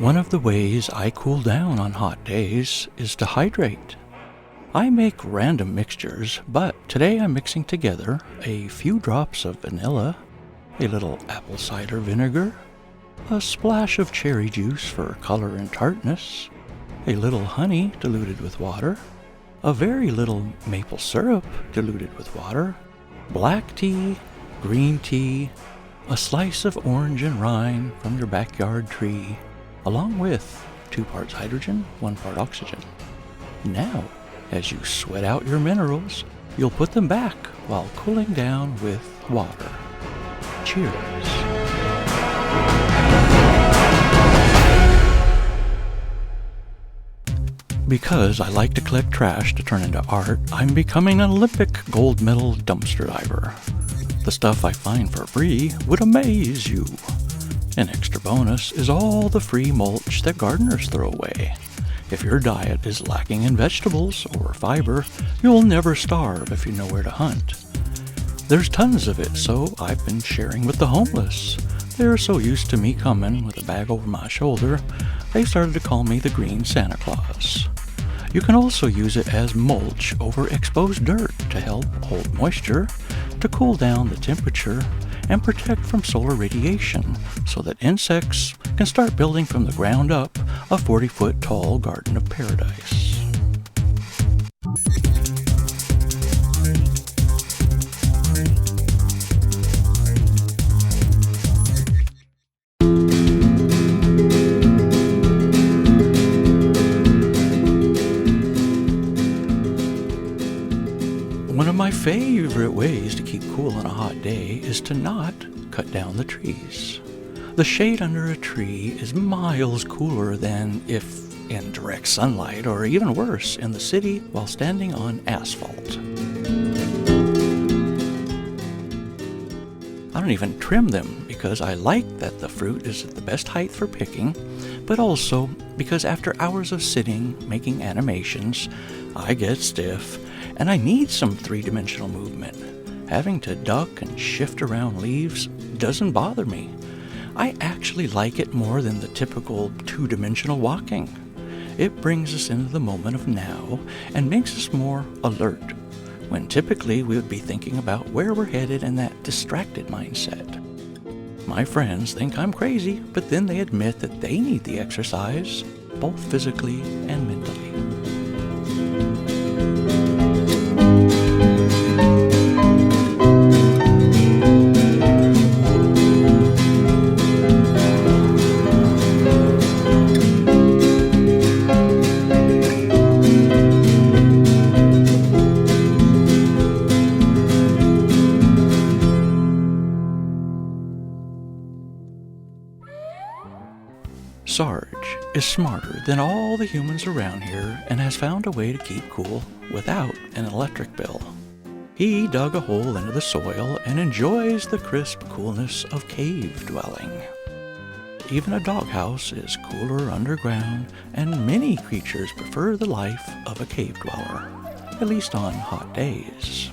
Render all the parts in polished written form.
One of the ways I cool down on hot days is to hydrate. I make random mixtures, but today I'm mixing together a few drops of vanilla, a little apple cider vinegar, a splash of cherry juice for color and tartness, a little honey diluted with water, a very little maple syrup diluted with water, black tea, green tea, a slice of orange and rind from your backyard tree, along with 2 parts hydrogen, 1 part oxygen. Now, as you sweat out your minerals, you'll put them back while cooling down with water. Cheers. Because I like to collect trash to turn into art, I'm becoming an Olympic gold medal dumpster diver. The stuff I find for free would amaze you. An extra bonus is all the free mulch that gardeners throw away. If your diet is lacking in vegetables or fiber, you'll never starve if you know where to hunt. There's tons of it, so I've been sharing with the homeless. They're so used to me coming with a bag over my shoulder, they started to call me the Green Santa Claus. You can also use it as mulch over exposed dirt to help hold moisture, to cool down the temperature, and protect from solar radiation so that insects can start building from the ground up a 40-foot tall garden of paradise. One of my favorite ways to keep cool on a hot day is to not cut down the trees. The shade under a tree is miles cooler than if in direct sunlight, or even worse, in the city while standing on asphalt. I don't even trim them because I like that the fruit is at the best height for picking, but also because after hours of sitting making animations, I get stiff and I need some 3-dimensional movement. Having to duck and shift around leaves doesn't bother me. I actually like it more than the typical 2-dimensional walking. It brings us into the moment of now and makes us more alert, when typically we would be thinking about where we're headed in that distracted mindset. My friends think I'm crazy, but then they admit that they need the exercise, both physically and mentally. Sarge is smarter than all the humans around here and has found a way to keep cool without an electric bill. He dug a hole into the soil and enjoys the crisp coolness of cave dwelling. Even a doghouse is cooler underground, and many creatures prefer the life of a cave dweller, at least on hot days.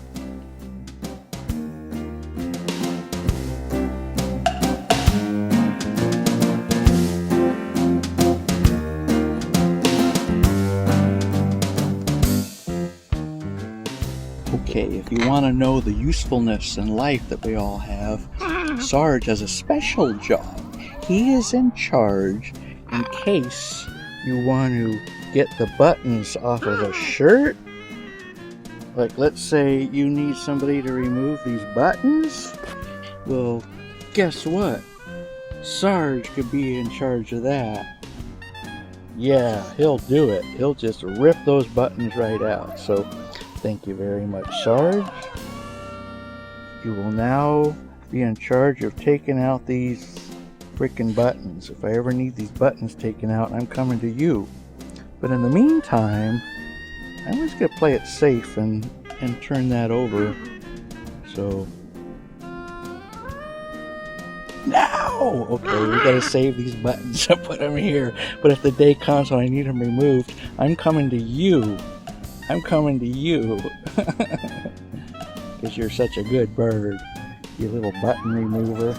Okay, if you want to know the usefulness in life that we all have, Sarge has a special job. He is in charge in case you want to get the buttons off of a shirt. Like, let's say you need somebody to remove these buttons. Well, guess what? Sarge could be in charge of that. Yeah, he'll do it. He'll just rip those buttons right out. So, thank you very much, Sarge. You will now be in charge of taking out these freaking buttons. If I ever need these buttons taken out, I'm coming to you. But in the meantime, I'm just going to play it safe and turn that over. So, now! Okay, we got to save these buttons and put them here. But if the day comes when I need them removed, I'm coming to you. I'm coming to you. Because you're such a good bird, you little button remover.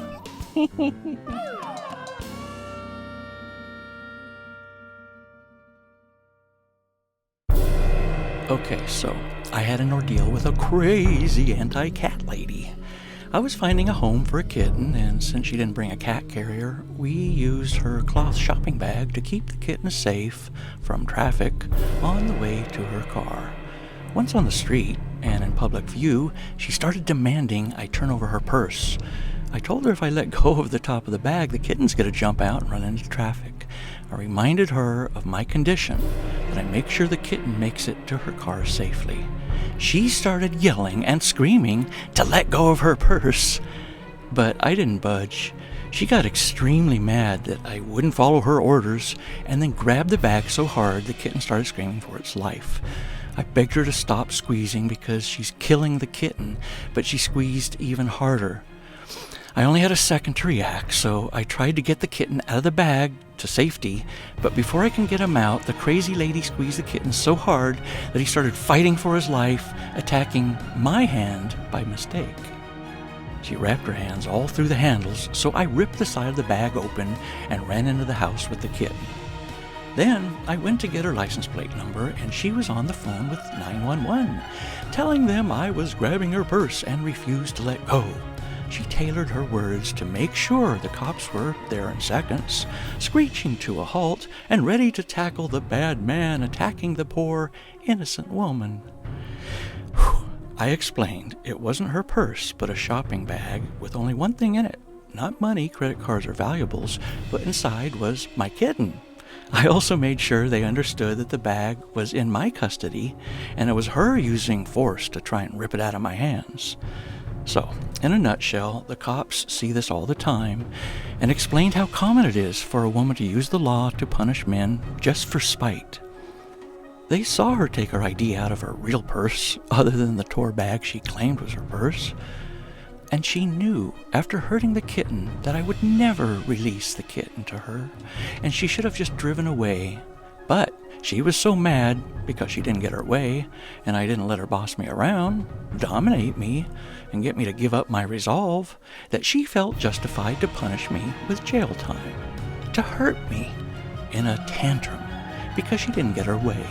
Okay, so I had an ordeal with a crazy anti-cat lady. I was finding a home for a kitten, and since she didn't bring a cat carrier, we used her cloth shopping bag to keep the kitten safe from traffic on the way to her car. Once on the street and in public view, she started demanding I turn over her purse. I told her if I let go of the top of the bag, the kitten's going to jump out and run into traffic. I reminded her of my condition, that I make sure the kitten makes it to her car safely. She started yelling and screaming to let go of her purse, but I didn't budge. She got extremely mad that I wouldn't follow her orders and then grabbed the bag so hard the kitten started screaming for its life. I begged her to stop squeezing because she's killing the kitten, but she squeezed even harder. I only had a second to react, so I tried to get the kitten out of the bag to safety, but before I can get him out, the crazy lady squeezed the kitten so hard that he started fighting for his life, attacking my hand by mistake. She wrapped her hands all through the handles, so I ripped the side of the bag open and ran into the house with the kitten. Then I went to get her license plate number, and she was on the phone with 911, telling them I was grabbing her purse and refused to let go. She tailored her words to make sure the cops were there in seconds, screeching to a halt and ready to tackle the bad man attacking the poor, innocent woman. I explained it wasn't her purse, but a shopping bag with only one thing in it. Not money, credit cards, or valuables, but inside was my kitten. I also made sure they understood that the bag was in my custody, and it was her using force to try and rip it out of my hands. So, in a nutshell, the cops see this all the time and explained how common it is for a woman to use the law to punish men just for spite. They saw her take her ID out of her real purse, other than the tour bag she claimed was her purse, and she knew after hurting the kitten that I would never release the kitten to her, and she should have just driven away. But she was so mad because she didn't get her way, and I didn't let her boss me around, dominate me, and get me to give up my resolve, that she felt justified to punish me with jail time, to hurt me in a tantrum because she didn't get her way.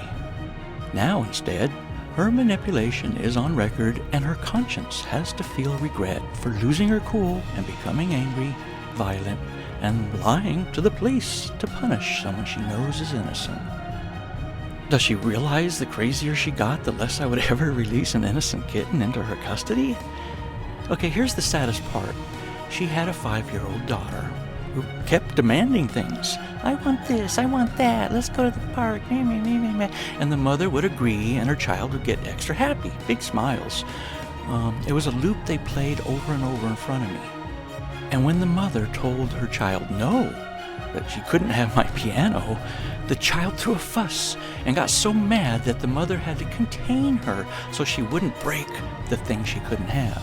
Now instead, her manipulation is on record, and her conscience has to feel regret for losing her cool and becoming angry, violent, and lying to the police to punish someone she knows is innocent. Does she realize the crazier she got, the less I would ever release an innocent kitten into her custody? Okay, here's the saddest part. She had a 5-year-old daughter who kept demanding things. I want this, I want that, let's go to the park, and the mother would agree, and her child would get extra happy, big smiles. It was a loop they played over and over in front of me. And when the mother told her child no, that she couldn't have my piano, the child threw a fuss and got so mad that the mother had to contain her so she wouldn't break the thing she couldn't have.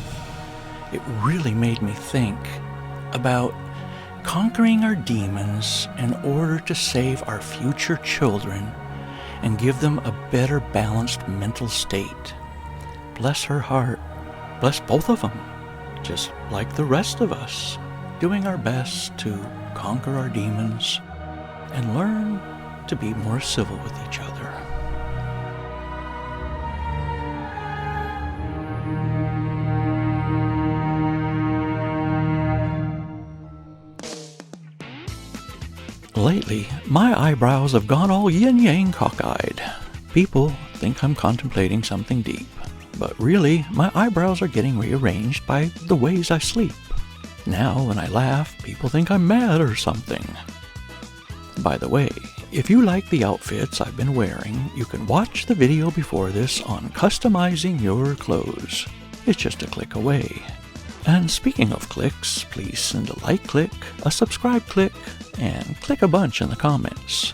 It really made me think about conquering our demons in order to save our future children and give them a better balanced mental state. Bless her heart. Bless both of them, just like the rest of us, doing our best to conquer our demons and learn to be more civil with each other. Lately, my eyebrows have gone all yin-yang cockeyed. People think I'm contemplating something deep, but really, my eyebrows are getting rearranged by the ways I sleep. Now, when I laugh, people think I'm mad or something. By the way, if you like the outfits I've been wearing, you can watch the video before this on customizing your clothes. It's just a click away. And speaking of clicks, please send a like click, a subscribe click, and click a bunch in the comments.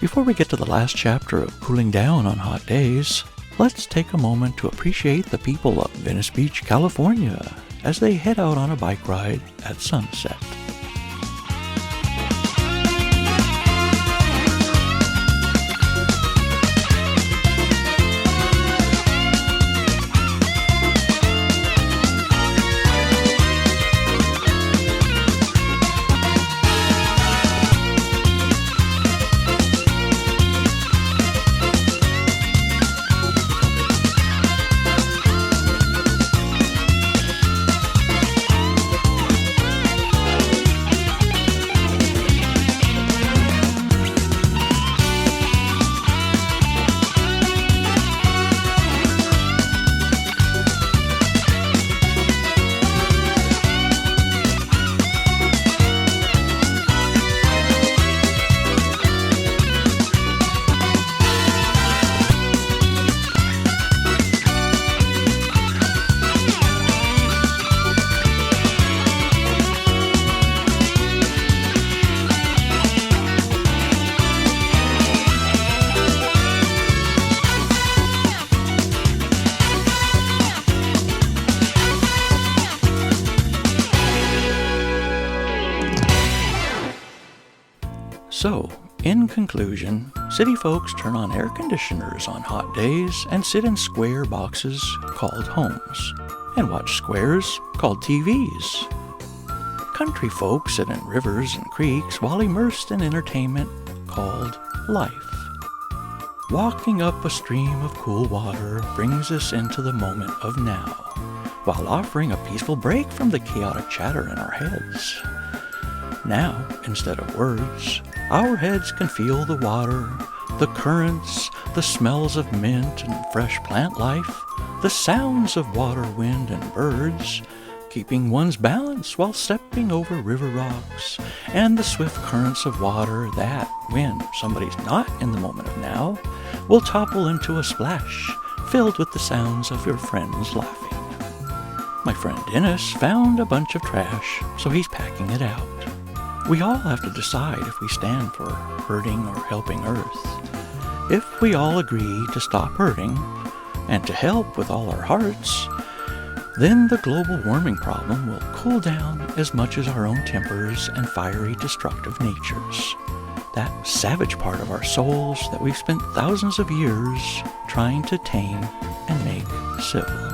Before we get to the last chapter of cooling down on hot days, let's take a moment to appreciate the people of Venice Beach, California, as they head out on a bike ride at sunset. So, in conclusion, city folks turn on air conditioners on hot days and sit in square boxes called homes, and watch squares called TVs. Country folk sit in rivers and creeks while immersed in entertainment called life. Walking up a stream of cool water brings us into the moment of now, while offering a peaceful break from the chaotic chatter in our heads. Now, instead of words, our heads can feel the water, the currents, the smells of mint and fresh plant life, the sounds of water, wind, and birds, keeping one's balance while stepping over river rocks, and the swift currents of water that, when somebody's not in the moment of now, will topple into a splash filled with the sounds of your friends laughing. My friend Dennis found a bunch of trash, so he's packing it out. We all have to decide if we stand for hurting or helping Earth. If we all agree to stop hurting and to help with all our hearts, then the global warming problem will cool down as much as our own tempers and fiery, destructive natures. That savage part of our souls that we've spent thousands of years trying to tame and make civil.